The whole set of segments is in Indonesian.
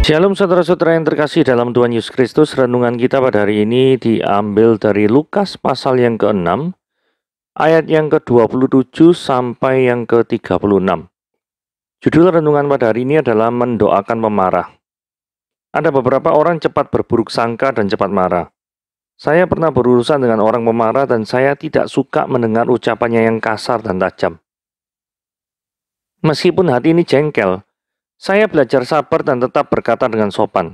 Shalom saudara-saudara yang terkasih dalam Tuhan Yesus Kristus. Renungan kita pada hari ini diambil dari Lukas pasal yang ke-6, ayat yang ke-27 sampai yang ke-36. Judul renungan pada hari ini adalah mendoakan pemarah. Ada beberapa orang cepat berburuk sangka dan cepat marah. Saya pernah berurusan dengan orang pemarah dan saya tidak suka mendengar ucapannya yang kasar dan tajam. Meskipun hati ini jengkel, saya belajar sabar dan tetap berkata dengan sopan.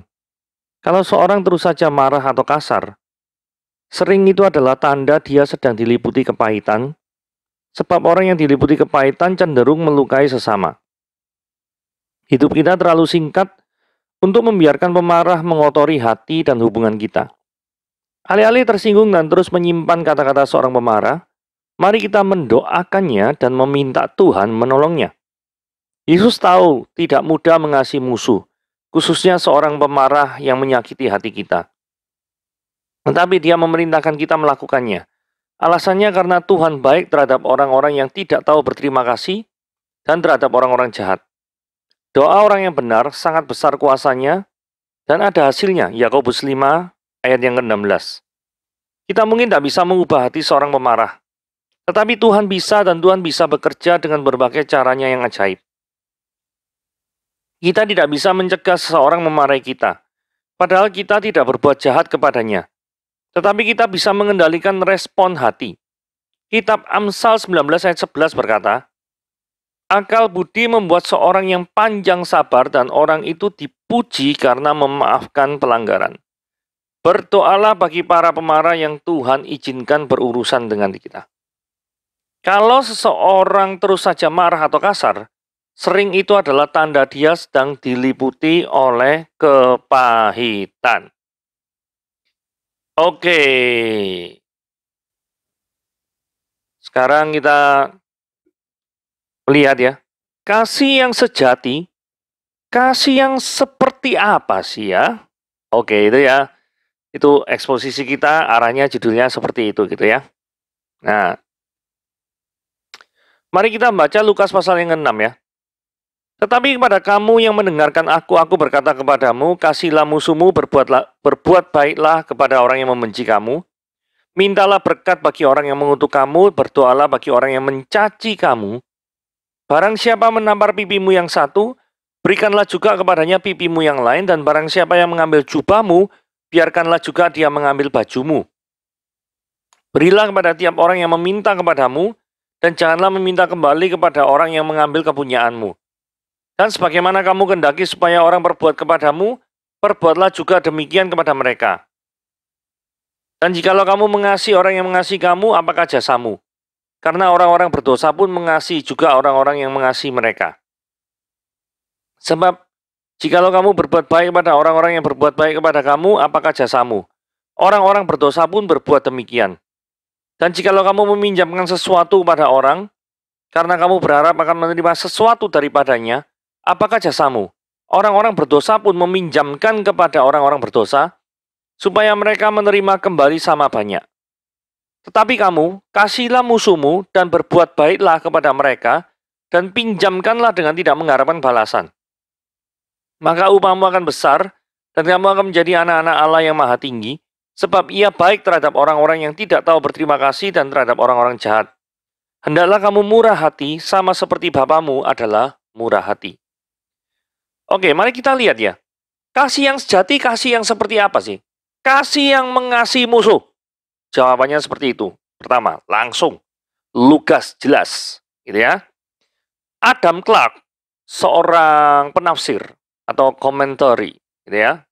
Kalau seorang terus saja marah atau kasar, sering itu adalah tanda dia sedang diliputi kepahitan, sebab orang yang diliputi kepahitan cenderung melukai sesama. Hidup kita terlalu singkat untuk membiarkan pemarah mengotori hati dan hubungan kita. Alih-alih tersinggung dan terus menyimpan kata-kata seorang pemarah, mari kita mendoakannya dan meminta Tuhan menolongnya. Yesus tahu tidak mudah mengasihi musuh, khususnya seorang pemarah yang menyakiti hati kita. Tetapi dia memerintahkan kita melakukannya. Alasannya karena Tuhan baik terhadap orang-orang yang tidak tahu berterima kasih dan terhadap orang-orang jahat. Doa orang yang benar sangat besar kuasanya dan ada hasilnya. Yakobus 5 ayat yang ke-16. Kita mungkin tidak bisa mengubah hati seorang pemarah. Tetapi Tuhan bisa dan Tuhan bisa bekerja dengan berbagai caranya yang ajaib. Kita tidak bisa mencegah seseorang memarahi kita. Padahal kita tidak berbuat jahat kepadanya. Tetapi kita bisa mengendalikan respon hati. Kitab Amsal 19 ayat 11 berkata, akal budi membuat seorang yang panjang sabar dan orang itu dipuji karena memaafkan pelanggaran. Berdoalah bagi para pemarah yang Tuhan izinkan berurusan dengan kita. Kalau seseorang terus saja marah atau kasar, sering itu adalah tanda dia sedang diliputi oleh kepahitan. Oke. Sekarang kita melihat ya. Kasih yang sejati, kasih yang seperti apa sih ya? Oke, itu ya. Itu eksposisi kita, arahnya judulnya seperti itu gitu ya. Nah, mari kita baca Lukas pasal yang ke-6 ya. Tetapi kepada kamu yang mendengarkan aku berkata kepadamu, kasihilah musuhmu, berbuat baiklah kepada orang yang membenci kamu. Mintalah berkat bagi orang yang mengutuk kamu, berdoalah bagi orang yang mencaci kamu. Barang siapa menampar pipimu yang satu, berikanlah juga kepadanya pipimu yang lain, dan barang siapa yang mengambil jubahmu, biarkanlah juga dia mengambil bajumu. Berilah kepada tiap orang yang meminta kepadamu, dan janganlah meminta kembali kepada orang yang mengambil kepunyaanmu. Dan sebagaimana kamu kehendaki supaya orang berbuat kepadamu, perbuatlah juga demikian kepada mereka. Dan jikalau kamu mengasihi orang yang mengasihi kamu, apakah jasamu? Karena orang-orang berdosa pun mengasihi juga orang-orang yang mengasihi mereka. Sebab, jikalau kamu berbuat baik kepada orang-orang yang berbuat baik kepada kamu, apakah jasamu? Orang-orang berdosa pun berbuat demikian. Dan jikalau kamu meminjamkan sesuatu kepada orang, karena kamu berharap akan menerima sesuatu daripadanya, apakah jasamu? Orang-orang berdosa pun meminjamkan kepada orang-orang berdosa, supaya mereka menerima kembali sama banyak. Tetapi kamu, kasihilah musuhmu dan berbuat baiklah kepada mereka, dan pinjamkanlah dengan tidak mengharapkan balasan. Maka upahmu akan besar, dan kamu akan menjadi anak-anak Allah yang maha tinggi, sebab ia baik terhadap orang-orang yang tidak tahu berterima kasih dan terhadap orang-orang jahat. Hendaklah kamu murah hati, sama seperti Bapamu adalah murah hati. Oke, mari kita lihat ya. Kasih yang sejati, kasih yang seperti apa sih? Kasih yang mengasihi musuh. Jawabannya seperti itu. Pertama, langsung. Lugas, jelas. Gitu ya. Adam Clarke, seorang penafsir atau komentari. Gitu ya.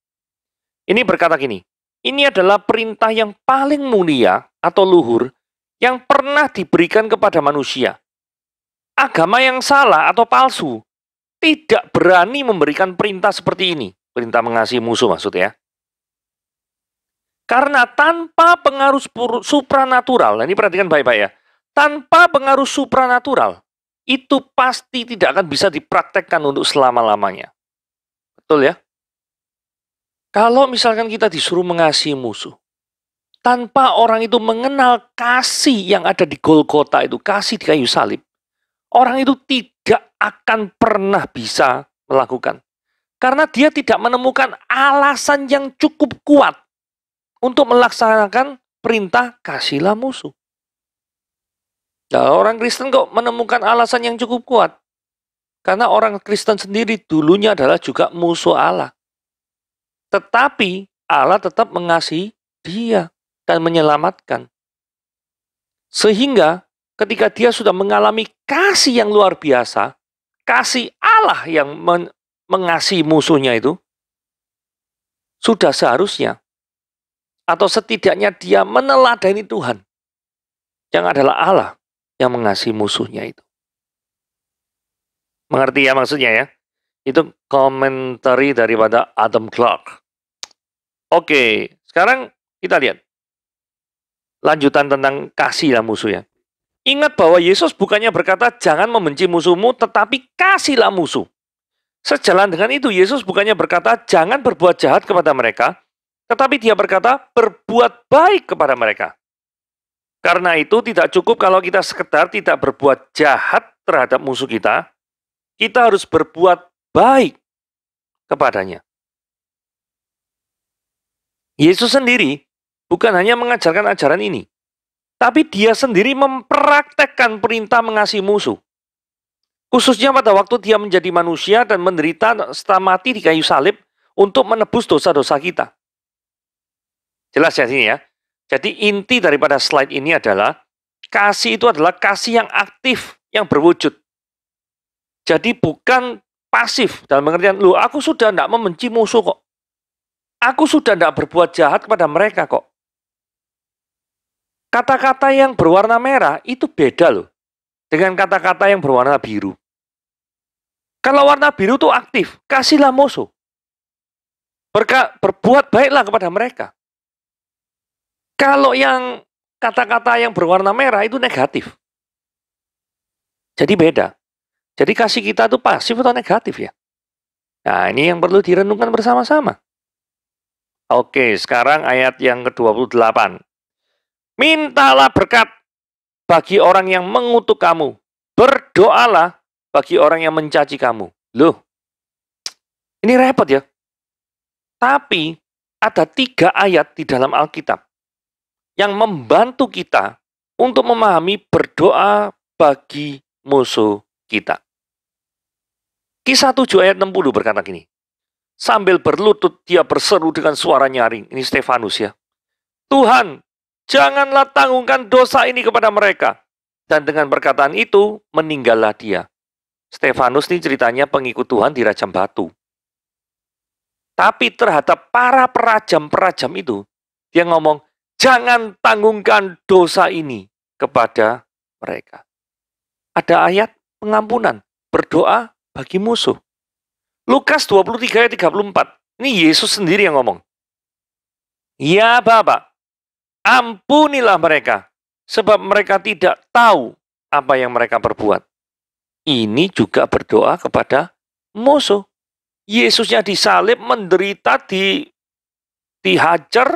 Ini berkata gini, ini adalah perintah yang paling mulia atau luhur yang pernah diberikan kepada manusia. Agama yang salah atau palsu tidak berani memberikan perintah seperti ini. Perintah mengasihi musuh maksudnya. Karena tanpa pengaruh supranatural, nah ini perhatikan baik-baik ya. Tanpa pengaruh supranatural, itu pasti tidak akan bisa dipraktekkan untuk selama-lamanya. Betul ya? Kalau misalkan kita disuruh mengasihi musuh, tanpa orang itu mengenal kasih yang ada di Golgota itu, kasih di kayu salib, orang itu tidak akan pernah bisa melakukan. Karena dia tidak menemukan alasan yang cukup kuat untuk melaksanakan perintah kasihlah musuh. Nah, orang Kristen kok menemukan alasan yang cukup kuat? Karena orang Kristen sendiri dulunya adalah juga musuh Allah. Tetapi Allah tetap mengasihi dia dan menyelamatkan. Sehingga ketika dia sudah mengalami kasih yang luar biasa, kasih Allah yang mengasihi musuhnya itu, sudah seharusnya, atau setidaknya dia meneladani Tuhan, yang adalah Allah yang mengasihi musuhnya itu. Mengerti ya maksudnya ya? Itu komentari daripada Adam Clarke. Oke, sekarang kita lihat lanjutan tentang kasihlah musuhnya. Ingat bahwa Yesus bukannya berkata jangan membenci musuhmu, tetapi kasihlah musuh. Sejalan dengan itu, Yesus bukannya berkata jangan berbuat jahat kepada mereka, tetapi dia berkata berbuat baik kepada mereka. Karena itu tidak cukup kalau kita sekedar tidak berbuat jahat terhadap musuh kita harus berbuat baik kepadanya. Yesus sendiri bukan hanya mengajarkan ajaran ini, tapi dia sendiri mempraktekkan perintah mengasihi musuh. Khususnya pada waktu dia menjadi manusia dan menderita setelah mati di kayu salib untuk menebus dosa-dosa kita. Jelas ya sini ya. Jadi inti daripada slide ini adalah kasih itu adalah kasih yang aktif, yang berwujud. Jadi bukan pasif dalam pengertian, loh aku sudah tidak membenci musuh kok. Aku sudah tidak berbuat jahat kepada mereka kok. Kata-kata yang berwarna merah itu beda loh dengan kata-kata yang berwarna biru. Kalau warna biru itu aktif, kasihlah musuh. Berbuat baiklah kepada mereka. Kalau yang kata-kata yang berwarna merah itu negatif. Jadi beda. Jadi kasih kita itu pasif atau negatif ya? Nah ini yang perlu direnungkan bersama-sama. Oke, sekarang ayat yang ke-28. Mintalah berkat bagi orang yang mengutuk kamu. Berdoalah bagi orang yang mencaci kamu. Loh, ini repot ya. Tapi ada 3 ayat di dalam Alkitab yang membantu kita untuk memahami berdoa bagi musuh kita. Kisah 7 ayat 60 berkata gini. Sambil berlutut dia berseru dengan suara nyaring. Ini Stefanus ya. Tuhan, janganlah tanggungkan dosa ini kepada mereka. Dan dengan perkataan itu meninggallah dia. Stefanus ini ceritanya pengikut Tuhan dirajam batu. Tapi terhadap para perajam-perajam itu, dia ngomong, jangan tanggungkan dosa ini kepada mereka. Ada ayat pengampunan, berdoa bagi musuh. Lukas 23 ayat 34. Ini Yesus sendiri yang ngomong. Ya Bapa, ampunilah mereka, sebab mereka tidak tahu apa yang mereka perbuat. Ini juga berdoa kepada musuh. Yesusnya disalib, menderita, dihajar,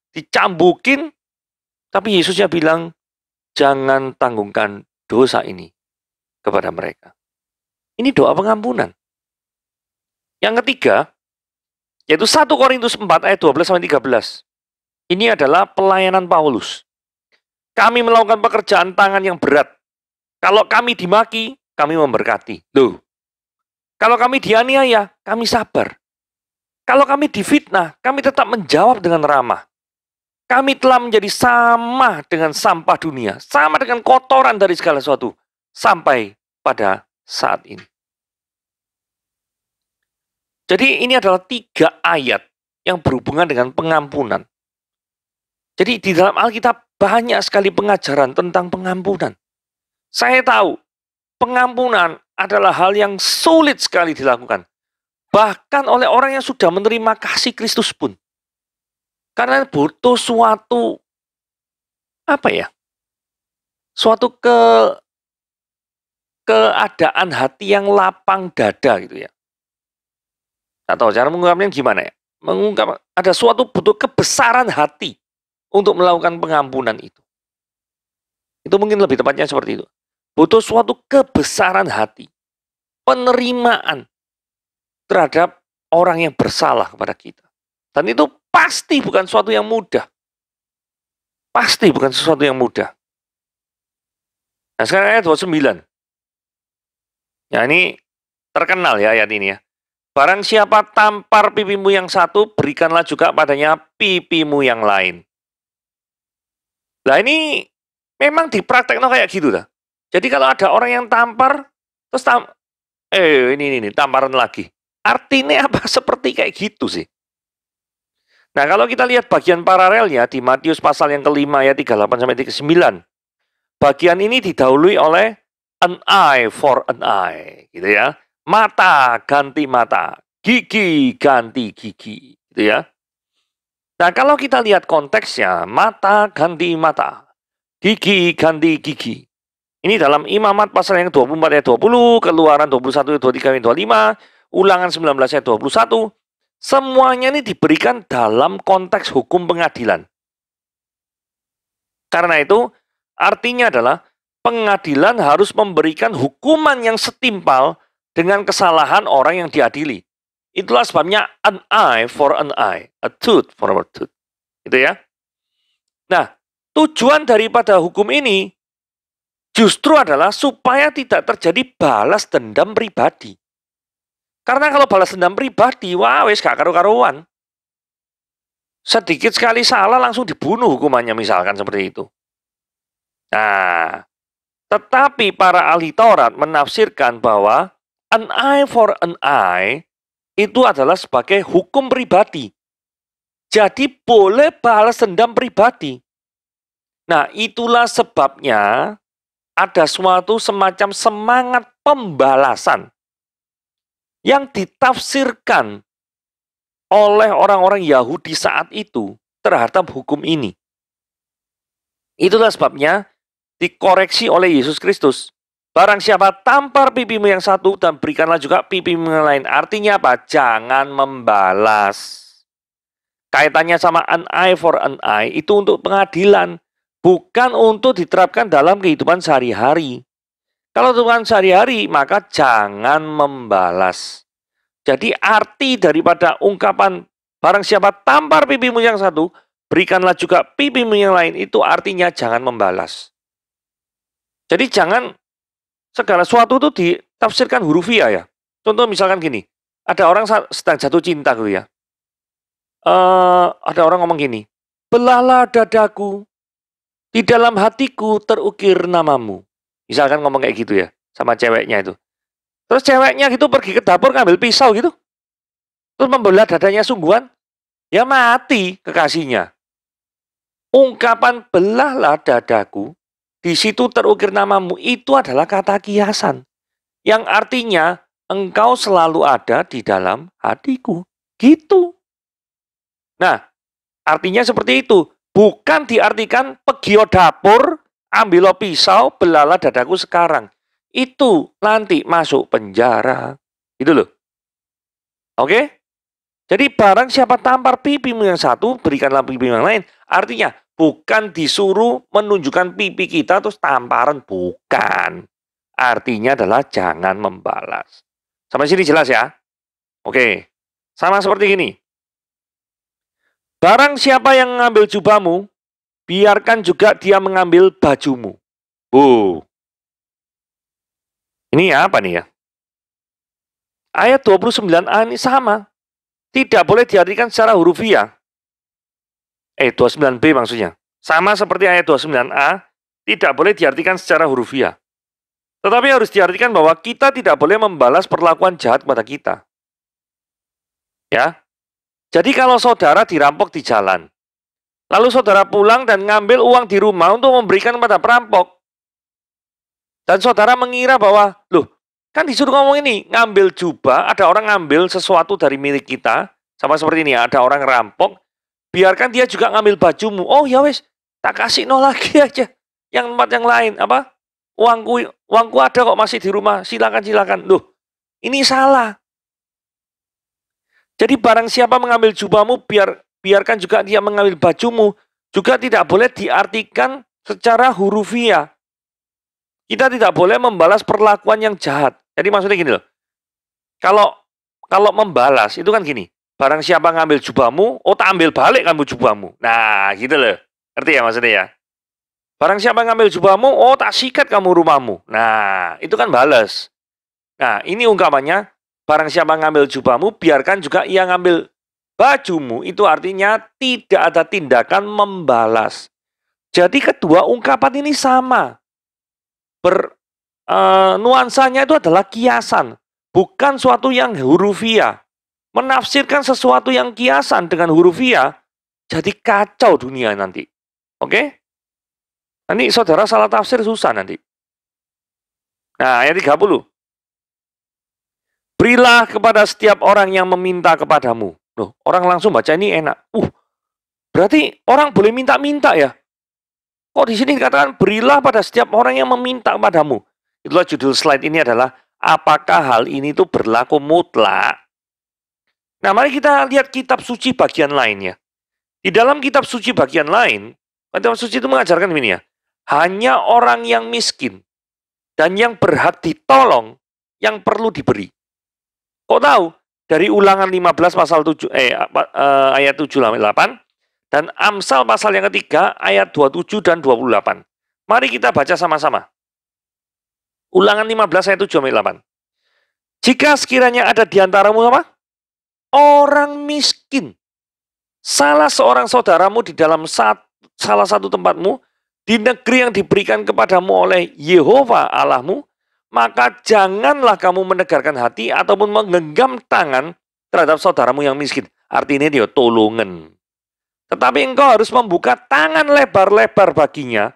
dicambukin. Tapi Yesusnya bilang, jangan tanggungkan dosa ini kepada mereka. Ini doa pengampunan. Yang ketiga, yaitu 1 Korintus 4 ayat 12-13. Ini adalah pelayanan Paulus. Kami melakukan pekerjaan tangan yang berat. Kalau kami dimaki, kami memberkati. Loh, kalau kami dianiaya, kami sabar. Kalau kami difitnah, kami tetap menjawab dengan ramah. Kami telah menjadi sama dengan sampah dunia, sama dengan kotoran dari segala sesuatu, sampai pada saat ini. Jadi ini adalah 3 ayat yang berhubungan dengan pengampunan. Jadi di dalam Alkitab banyak sekali pengajaran tentang pengampunan. Saya tahu pengampunan adalah hal yang sulit sekali dilakukan. Bahkan oleh orang yang sudah menerima kasih Kristus pun. Karena butuh suatu, suatu keadaan hati yang lapang dada gitu ya. Atau cara mengungkapnya gimana ya? Mengungkap ada suatu butuh kebesaran hati untuk melakukan pengampunan itu. Itu mungkin lebih tepatnya seperti itu. Butuh suatu kebesaran hati, penerimaan terhadap orang yang bersalah kepada kita. Dan itu pasti bukan sesuatu yang mudah. Pasti bukan sesuatu yang mudah. Nah, sekarang ayat 29. Ya, ini terkenal ya ayat ini ya. Barang siapa tampar pipimu yang satu, berikanlah juga padanya pipimu yang lain. Nah, ini memang dipraktekno kayak gitu dah. Jadi kalau ada orang yang tampar, terus ini tamparan lagi. Artinya apa? Seperti kayak gitu sih. Nah, kalau kita lihat bagian paralelnya di Matius pasal yang kelima ayat 38 sampai 39. Bagian ini didahului oleh an eye for an eye, gitu ya. Mata ganti mata, gigi ganti gigi, gitu ya. Nah, kalau kita lihat konteksnya, mata ganti mata, gigi ganti gigi. Ini dalam Imamat pasal yang 24 ayat 20, Keluaran 21 ayat 23 ayat 25, Ulangan 19 ayat 21. Semuanya ini diberikan dalam konteks hukum pengadilan. Karena itu, artinya adalah pengadilan harus memberikan hukuman yang setimpal dengan kesalahan orang yang diadili. Itulah sebabnya an eye for an eye, a tooth for a tooth. Gitu ya. Nah, tujuan daripada hukum ini justru adalah supaya tidak terjadi balas dendam pribadi. Karena kalau balas dendam pribadi, wah wes gak karu-karuan. Sedikit sekali salah langsung dibunuh hukumannya misalkan seperti itu. Nah, tetapi para ahli Taurat menafsirkan bahwa an eye for an eye itu adalah sebagai hukum pribadi. Jadi boleh balas dendam pribadi. Nah, itulah sebabnya ada suatu semacam semangat pembalasan yang ditafsirkan oleh orang-orang Yahudi saat itu terhadap hukum ini. Itulah sebabnya dikoreksi oleh Yesus Kristus. Barang siapa tampar pipimu yang satu dan berikanlah juga pipimu yang lain. Artinya apa? Jangan membalas. Kaitannya sama an eye for an eye itu untuk pengadilan. Bukan untuk diterapkan dalam kehidupan sehari-hari. Kalau kehidupan sehari-hari, maka jangan membalas. Jadi arti daripada ungkapan barang siapa tampar pipimu yang satu, berikanlah juga pipimu yang lain, itu artinya jangan membalas. Jadi jangan segala sesuatu itu ditafsirkan hurufiah ya. Contoh misalkan gini, ada orang sedang jatuh cinta gitu ya. Ada orang ngomong gini, belahlah dadaku, di dalam hatiku terukir namamu. Misalkan ngomong kayak gitu ya, sama ceweknya itu. Terus ceweknya gitu pergi ke dapur ngambil pisau gitu. Terus membelah dadanya sungguhan. Ya mati kekasihnya. Ungkapan belahlah dadaku, di situ terukir namamu, itu adalah kata kiasan. Yang artinya engkau selalu ada di dalam hatiku. Gitu. Nah, artinya seperti itu. Bukan diartikan pergi ke dapur, ambil pisau, belahlah dadaku sekarang. Itu nanti masuk penjara. Itu loh. Oke? Jadi barang siapa tampar pipimu yang satu, berikanlah pipimu yang lain. Artinya bukan disuruh menunjukkan pipi kita terus tamparan. Bukan. Artinya adalah jangan membalas. Sampai sini jelas ya? Oke. Sama seperti ini. Barang siapa yang mengambil jubahmu, biarkan juga dia mengambil bajumu. Ini apa nih ya? Ayat 29a ini sama. Tidak boleh diartikan secara hurufiah. 29b maksudnya. Sama seperti ayat 29a, tidak boleh diartikan secara hurufiah. Tetapi harus diartikan bahwa kita tidak boleh membalas perlakuan jahat kepada kita. Ya. Jadi kalau saudara dirampok di jalan, lalu saudara pulang dan ngambil uang di rumah untuk memberikan kepada perampok, dan saudara mengira bahwa, loh, kan disuruh ngomong ini, ngambil jubah, ada orang ngambil sesuatu dari milik kita, sama seperti ini, ada orang rampok, biarkan dia juga ngambil bajumu. Oh ya wes, tak kasih no lagi aja, yang tempat yang lain, apa? Uangku ada kok masih di rumah, silakan. Loh, ini salah. Jadi barang siapa mengambil jubahmu, biarkan juga dia mengambil bajumu, juga tidak boleh diartikan secara hurufiah. Kita tidak boleh membalas perlakuan yang jahat. Jadi maksudnya gini loh, kalau kalau membalas itu kan gini, barang siapa ngambil jubahmu, oh tak ambil balik kamu jubahmu. Nah, gitu loh. Ngerti ya maksudnya ya? Barang siapa ngambil jubahmu, oh tak sikat kamu rumahmu. Nah, itu kan balas. Nah, ini ungkapannya, barang siapa ngambil jubahmu, biarkan juga ia ngambil bajumu. Itu artinya tidak ada tindakan membalas. Jadi kedua ungkapan ini sama. Nuansanya itu adalah kiasan, bukan suatu yang hurufiah. Menafsirkan sesuatu yang kiasan dengan hurufiah, jadi kacau dunia nanti. Oke? Nanti saudara salah tafsir susah nanti. Nah, ayat 30. Berilah kepada setiap orang yang meminta kepadamu. Loh, orang langsung baca ini enak. Berarti orang boleh minta-minta ya? Kok di sini dikatakan berilah pada setiap orang yang meminta kepadamu? Itulah judul slide ini adalah, apakah hal ini tuh berlaku mutlak? Nah, mari kita lihat kitab suci bagian lainnya. Di dalam kitab suci bagian lain, kitab suci itu mengajarkan ini ya, hanya orang yang miskin dan yang berhak ditolong yang perlu diberi. Kok tahu? Dari Ulangan 15 pasal 7 ayat 7-8 dan Amsal pasal yang ketiga ayat 27 dan 28. Mari kita baca sama-sama. Ulangan 15 ayat 7-8. Jika sekiranya ada di antaramu apa? Orang miskin, salah seorang saudaramu di dalam salah satu tempatmu, di negeri yang diberikan kepadamu oleh Yehova Allahmu, maka janganlah kamu menegarkan hati ataupun menggenggam tangan terhadap saudaramu yang miskin. Artinya dia tolongan. Tetapi engkau harus membuka tangan lebar-lebar baginya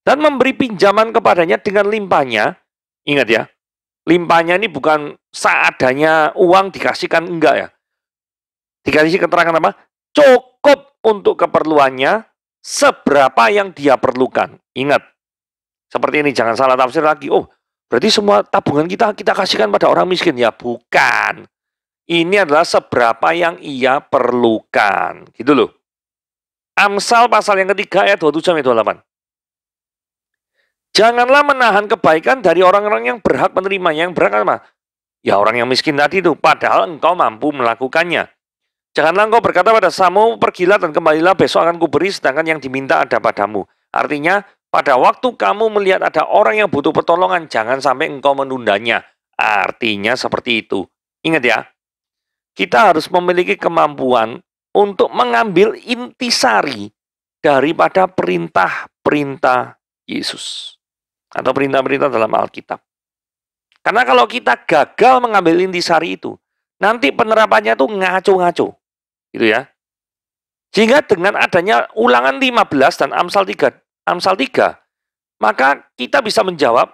dan memberi pinjaman kepadanya dengan limpahnya. Ingat ya, limpahnya ini bukan seadanya uang dikasihkan, enggak ya. Dikasih keterangan apa? Cukup untuk keperluannya seberapa yang dia perlukan. Ingat, seperti ini, jangan salah tafsir lagi. Berarti semua tabungan kita kasihkan pada orang miskin. Ya bukan. Ini adalah seberapa yang ia perlukan. Gitu loh. Amsal pasal yang ketiga ayat 27-28. Janganlah menahan kebaikan dari orang-orang yang berhak menerimanya. Yang berhak apa? Ya orang yang miskin tadi itu. Padahal engkau mampu melakukannya. Janganlah engkau berkata pada Samu, pergilah dan kembalilah, besok akan kuberi, sedangkan yang diminta ada padamu. Artinya, pada waktu kamu melihat ada orang yang butuh pertolongan, jangan sampai engkau menundanya. Artinya seperti itu. Ingat ya, kita harus memiliki kemampuan untuk mengambil intisari daripada perintah-perintah Yesus. Atau perintah-perintah dalam Alkitab. Karena kalau kita gagal mengambil intisari itu, nanti penerapannya tuh ngaco-ngaco. Gitu ya. Sehingga dengan adanya Ulangan 15 dan Amsal 3, maka kita bisa menjawab,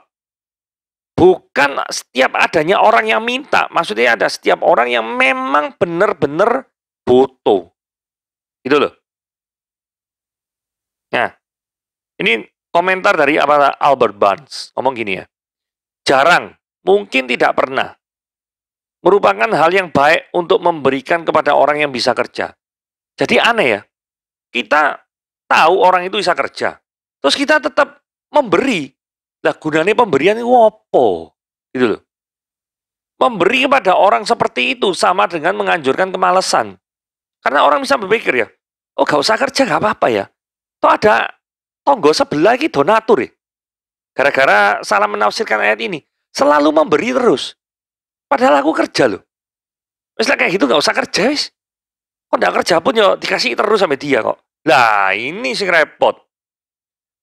bukan setiap adanya orang yang minta, maksudnya ada setiap orang yang memang benar-benar butuh. Gitu loh. Nah, ini komentar dari Albert Barnes, ngomong gini ya, jarang, mungkin tidak pernah, merupakan hal yang baik untuk memberikan kepada orang yang bisa kerja. Jadi aneh ya, kita tahu orang itu bisa kerja, terus kita tetap memberi. Lah gunanya pemberian itu apa? Gitu loh. Memberi kepada orang seperti itu sama dengan menganjurkan kemalasan. Karena orang bisa berpikir ya, gak usah kerja gak apa-apa ya. Toh ada tonggo sebelah lagi donatur ya. Gara-gara salah menafsirkan ayat ini, selalu memberi terus. Padahal aku kerja loh. Wis kayak gitu gak usah kerja wis. Kok gak kerja pun ya dikasih terus sampai dia kok. Lah ini sing repot.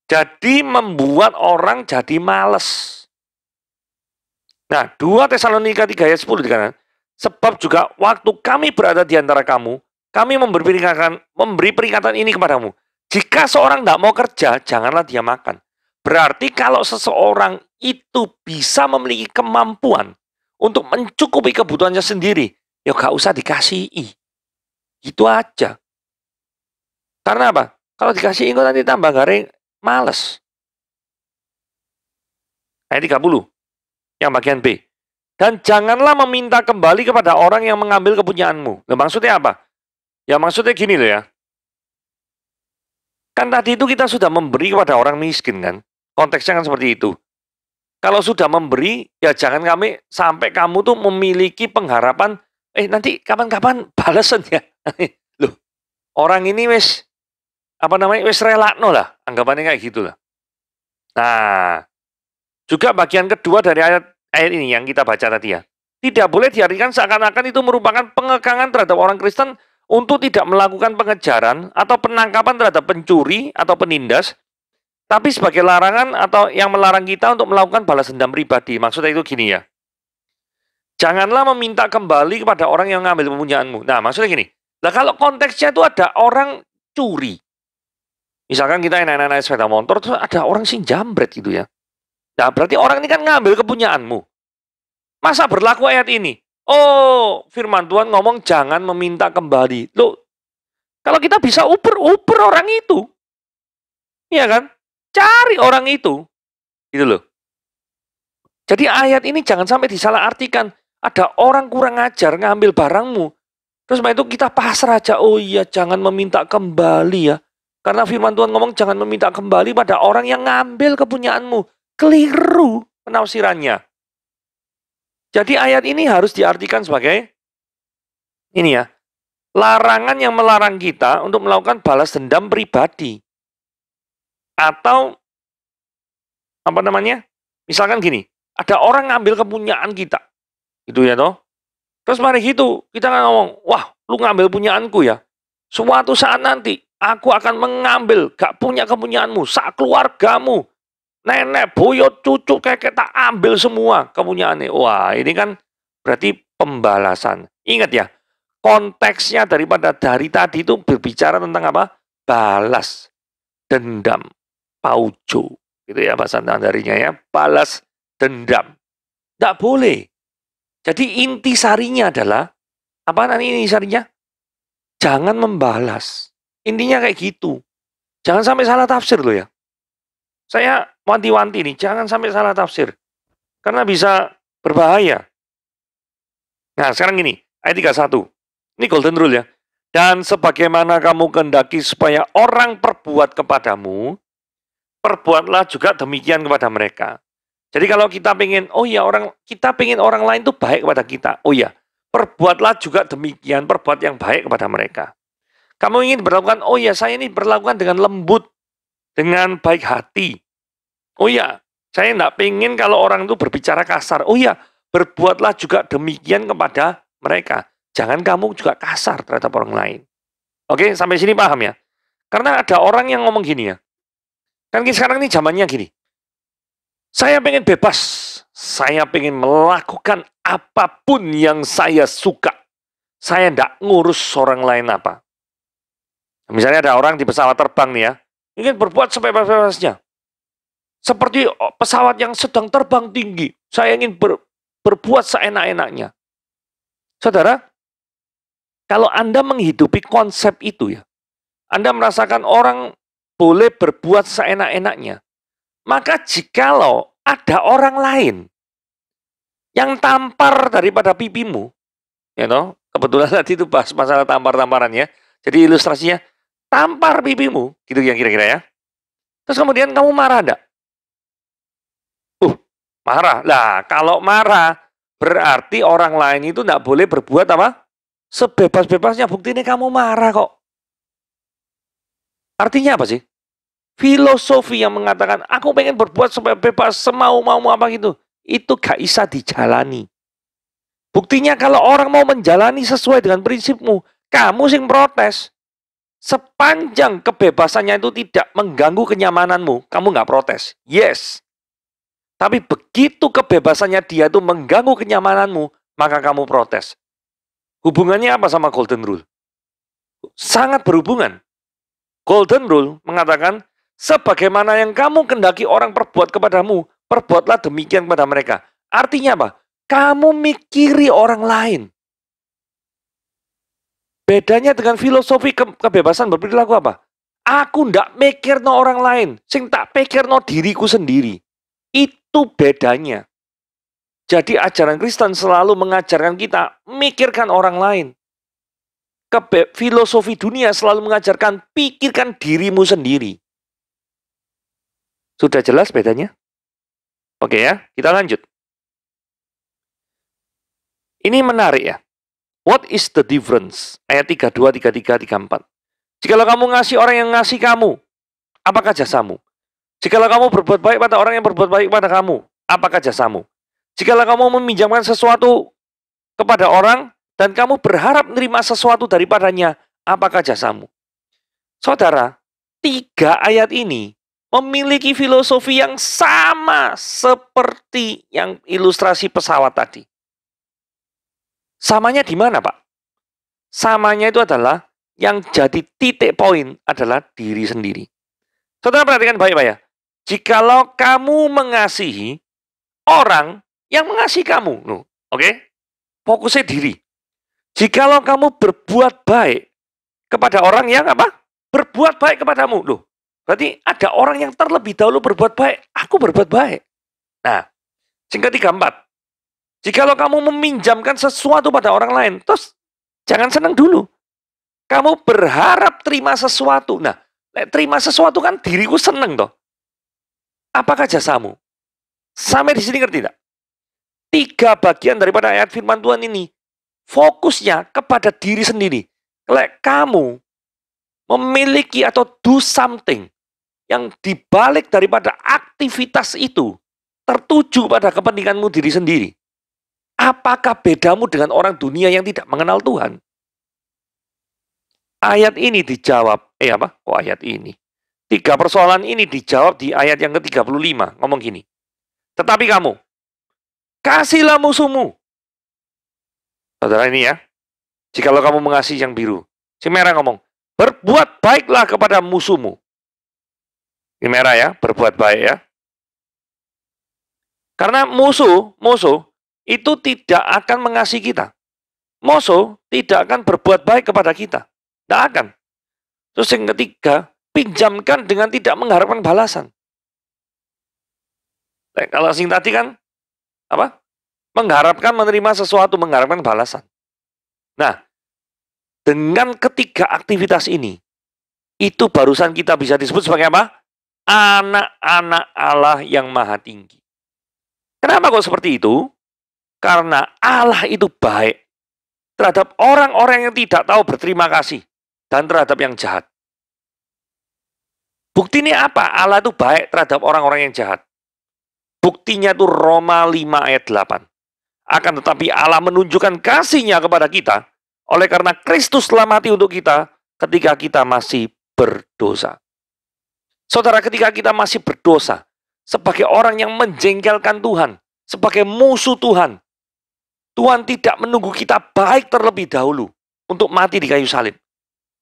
Jadi membuat orang jadi males. Nah, 2 Tesalonika 3 ayat 10 dikatakan, sebab juga waktu kami berada di antara kamu, kami memberi peringatan ini kepadamu. Jika seorang tidak mau kerja, janganlah dia makan. Berarti kalau seseorang itu bisa memiliki kemampuan untuk mencukupi kebutuhannya sendiri, ya gak usah dikasihi. Gitu aja. Karena apa? Kalau dikasihi kok nanti tambah garing, males. Ayat 30, yang bagian B. Dan janganlah meminta kembali kepada orang yang mengambil kepunyaanmu. Nah, maksudnya apa? Ya maksudnya gini loh ya. Kan tadi itu kita sudah memberi kepada orang miskin kan. Konteksnya kan seperti itu. Kalau sudah memberi, ya jangan sampai kamu tuh memiliki pengharapan nanti kapan-kapan balesan ya. Loh, orang ini wis wis relakno lah, anggapannya kayak gitu lah. Nah, juga bagian kedua dari ayat ini yang kita baca tadi ya. Tidak boleh diartikan seakan-akan itu merupakan pengekangan terhadap orang Kristen untuk tidak melakukan pengejaran atau penangkapan terhadap pencuri atau penindas, tapi sebagai larangan atau yang melarang kita untuk melakukan balas dendam pribadi. Maksudnya itu gini ya. Janganlah meminta kembali kepada orang yang mengambil kepunyaanmu. Nah, maksudnya gini. Nah, kalau konteksnya itu ada orang curi. Misalkan kita naik sepeda motor, terus ada orang sing jambret gitu ya. Nah, berarti orang ini kan ngambil kepunyaanmu. Masa berlaku ayat ini? Oh, firman Tuhan ngomong jangan meminta kembali. Loh, kalau kita bisa uper orang itu. Iya kan? Cari orang itu. Gitu loh. Jadi ayat ini jangan sampai disalahartikan. Ada orang kurang ajar ngambil barangmu. Terus setelah itu kita pasrah aja. Oh iya, jangan meminta kembali ya. Karena firman Tuhan ngomong jangan meminta kembali pada orang yang ngambil kepunyaanmu. Keliru penafsirannya. Jadi ayat ini harus diartikan sebagai ini ya. Larangan yang melarang kita untuk melakukan balas dendam pribadi. Atau misalkan gini, ada orang ngambil kepunyaan kita. Gitu ya toh. Terus mari gitu, kita ngomong, wah lu ngambil punyaanku ya. Suatu saat nanti aku akan mengambil gak punya kepunyaanmu, sak keluargamu, nenek, buyut, cucu, kakek tak ambil semua kepunyaannya. Wah, ini kan berarti pembalasan. Ingat ya, konteksnya dari tadi itu berbicara tentang apa? Balas dendam, paujo. Gitu ya bahasa Mandarinya ya, balas dendam. Tidak boleh. Jadi inti sarinya adalah, apa nanti inti sarinya? Jangan membalas. Intinya kayak gitu. Jangan sampai salah tafsir loh ya. Saya wanti-wanti nih, jangan sampai salah tafsir. Karena bisa berbahaya. Nah, sekarang gini, ayat 31. Ini golden rule ya. Dan sebagaimana kamu kehendaki supaya orang perbuat kepadamu, perbuatlah juga demikian kepada mereka. Jadi kalau kita pengen, kita pengen orang lain itu baik kepada kita. Oh iya, perbuatlah juga demikian, perbuat yang baik kepada mereka. Kamu ingin berlakukan, oh iya, saya ini berlakukan dengan lembut, dengan baik hati. Oh iya, saya tidak pengen kalau orang itu berbicara kasar. Oh iya, berbuatlah juga demikian kepada mereka. Jangan kamu juga kasar terhadap orang lain. Oke, sampai sini paham ya? Karena ada orang yang ngomong gini ya. Kan sekarang ini zamannya gini. Saya pengen bebas. Saya pengen melakukan apapun yang saya suka. Saya tidak ngurus orang lain apa. Misalnya ada orang di pesawat terbang nih ya, ingin berbuat sebebas-bebasnya. Seperti pesawat yang sedang terbang tinggi. Saya ingin berbuat seenak-enaknya. Saudara, kalau Anda menghidupi konsep itu ya, Anda merasakan orang boleh berbuat seenak-enaknya. Maka jikalau ada orang lain yang tampar daripada pipimu, ya toh, kebetulan tadi itu bahas masalah tampar-tamparan ya. Jadi ilustrasinya, tampar pipimu, gitu ya kira-kira ya. Terus kemudian kamu marah enggak? Marah. Lah, kalau marah, berarti orang lain itu enggak boleh berbuat apa? Sebebas-bebasnya. Buktinya kamu marah kok. Artinya apa sih? Filosofi yang mengatakan, aku pengen berbuat sebebas, semau-mau apa gitu. Itu gak bisa dijalani. Buktinya kalau orang mau menjalani sesuai dengan prinsipmu, kamu sing protes. Sepanjang kebebasannya itu tidak mengganggu kenyamananmu, kamu nggak protes. Yes. Tapi begitu kebebasannya dia itu mengganggu kenyamananmu, maka kamu protes. Hubungannya apa sama Golden Rule? Sangat berhubungan. Golden Rule mengatakan, sebagaimana yang kamu kendaki orang perbuat kepadamu, perbuatlah demikian kepada mereka. Artinya apa? Kamu mikiri orang lain. Bedanya dengan filosofi kebebasan berperilaku apa? Aku ndak mikir no orang lain, sing tak pikir no diriku sendiri. Itu bedanya. Jadi ajaran Kristen selalu mengajarkan kita mikirkan orang lain. Filosofi dunia selalu mengajarkan pikirkan dirimu sendiri. Sudah jelas bedanya? Oke ya, kita lanjut. Ini menarik ya. What is the difference? Ayat 32, 33, 34. Jikalau kamu ngasih orang yang ngasih kamu, apakah jasamu? Jikalau kamu berbuat baik pada orang yang berbuat baik pada kamu, apakah jasamu? Jikalau kamu meminjamkan sesuatu kepada orang, dan kamu berharap menerima sesuatu daripadanya, apakah jasamu? Saudara, 3 ayat ini memiliki filosofi yang sama seperti yang ilustrasi pesawat tadi. Samanya di mana, Pak? Samanya itu adalah yang jadi titik poin adalah diri sendiri. Saudara perhatikan baik, Pak ya. Jikalau kamu mengasihi orang yang mengasihi kamu, oke? Fokusnya diri. Jikalau kamu berbuat baik kepada orang yang apa? Berbuat baik kepadamu, berarti ada orang yang terlebih dahulu berbuat baik, aku berbuat baik. Nah, yang ketiga, 4. Jikalau kamu meminjamkan sesuatu pada orang lain, terus jangan senang dulu. Kamu berharap terima sesuatu. Nah, terima sesuatu kan diriku senang toh. Apakah jasamu? Sampai di sini ngerti tidak? 3 bagian daripada ayat firman Tuhan ini fokusnya kepada diri sendiri. Kalau kamu memiliki atau do something yang dibalik daripada aktivitas itu tertuju pada kepentinganmu diri sendiri. Apakah bedamu dengan orang dunia yang tidak mengenal Tuhan? Ayat ini dijawab, ayat ini? 3 persoalan ini dijawab di ayat yang ke-35, ngomong gini. Tetapi kamu, kasihlah musuhmu. Saudara ini ya, jikalau kamu mengasihi yang biru. Si merah ngomong, berbuat baiklah kepada musuhmu. Ini merah ya, berbuat baik ya. Karena musuh itu tidak akan mengasihi kita. Musuh tidak akan berbuat baik kepada kita. Tidak akan. Terus yang ketiga, pinjamkan dengan tidak mengharapkan balasan. Kalau sing tadi kan, mengharapkan menerima sesuatu, mengharapkan balasan. Nah, dengan ketiga aktivitas ini, itu barusan kita bisa disebut sebagai apa? Anak-anak Allah yang maha tinggi. Kenapa kok seperti itu? Karena Allah itu baik terhadap orang-orang yang tidak tahu berterima kasih dan terhadap yang jahat. Buktinya apa? Allah itu baik terhadap orang-orang yang jahat. Buktinya itu Roma 5 ayat 8. Akan tetapi Allah menunjukkan kasih-Nya kepada kita oleh karena Kristus telah mati untuk kita ketika kita masih berdosa. Saudara, ketika kita masih berdosa, sebagai orang yang menjengkelkan Tuhan, sebagai musuh Tuhan, Tuhan tidak menunggu kita baik terlebih dahulu untuk mati di kayu salib.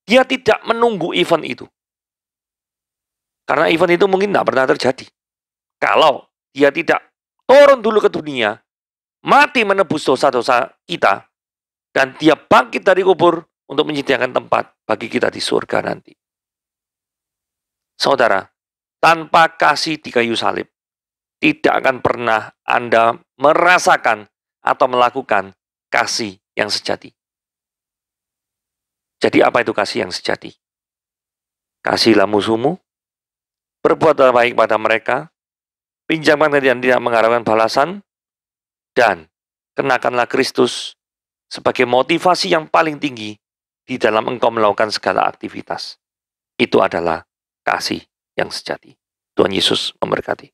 Dia tidak menunggu event itu. Karena event itu mungkin tidak pernah terjadi. Kalau dia tidak turun dulu ke dunia, mati menebus dosa-dosa kita, dan dia bangkit dari kubur untuk menyediakan tempat bagi kita di surga nanti. Saudara, tanpa kasih di kayu salib, tidak akan pernah Anda merasakan atau melakukan kasih yang sejati. Jadi apa itu kasih yang sejati? Kasihilah musuhmu, berbuatlah baik pada mereka, pinjamkan dan tidak mengharapkan balasan, dan kenakanlah Kristus sebagai motivasi yang paling tinggi di dalam engkau melakukan segala aktivitas. Itu adalah kasih yang sejati. Tuhan Yesus memberkati.